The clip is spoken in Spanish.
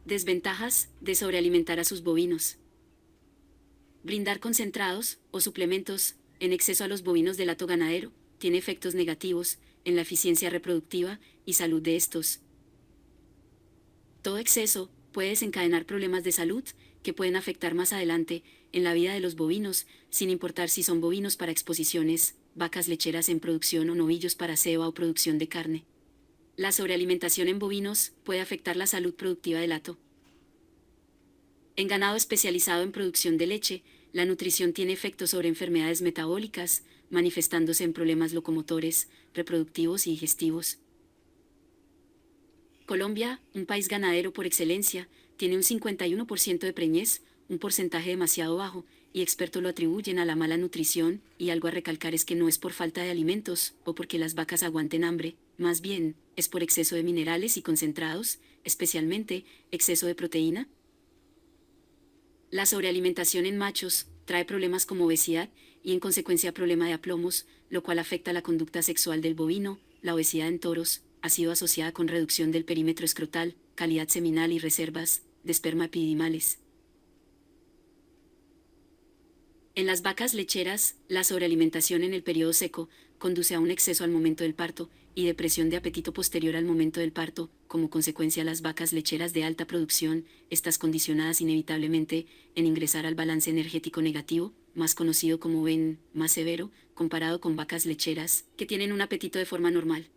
Desventajas de sobrealimentar a sus bovinos. Brindar concentrados o suplementos en exceso a los bovinos del hato ganadero tiene efectos negativos en la eficiencia reproductiva y salud de estos. Todo exceso puede desencadenar problemas de salud que pueden afectar más adelante en la vida de los bovinos, sin importar si son bovinos para exposiciones, vacas lecheras en producción o novillos para ceba o producción de carne. La sobrealimentación en bovinos puede afectar la salud productiva del hato. En ganado especializado en producción de leche, la nutrición tiene efectos sobre enfermedades metabólicas, manifestándose en problemas locomotores, reproductivos y digestivos. Colombia, un país ganadero por excelencia, tiene un 51% de preñez, un porcentaje demasiado bajo, y expertos lo atribuyen a la mala nutrición, y algo a recalcar es que no es por falta de alimentos, o porque las vacas aguanten hambre, más bien, es por exceso de minerales y concentrados, especialmente, exceso de proteína. La sobrealimentación en machos trae problemas como obesidad y en consecuencia problema de aplomos, lo cual afecta la conducta sexual del bovino. La obesidad en toros ha sido asociada con reducción del perímetro escrotal, calidad seminal y reservas de esperma epidimales. En las vacas lecheras, la sobrealimentación en el periodo seco conduce a un exceso al momento del parto y depresión de apetito posterior al momento del parto. Como consecuencia, las vacas lecheras de alta producción, estas condicionadas inevitablemente en ingresar al balance energético negativo, más conocido como VEN, más severo, comparado con vacas lecheras, que tienen un apetito de forma normal.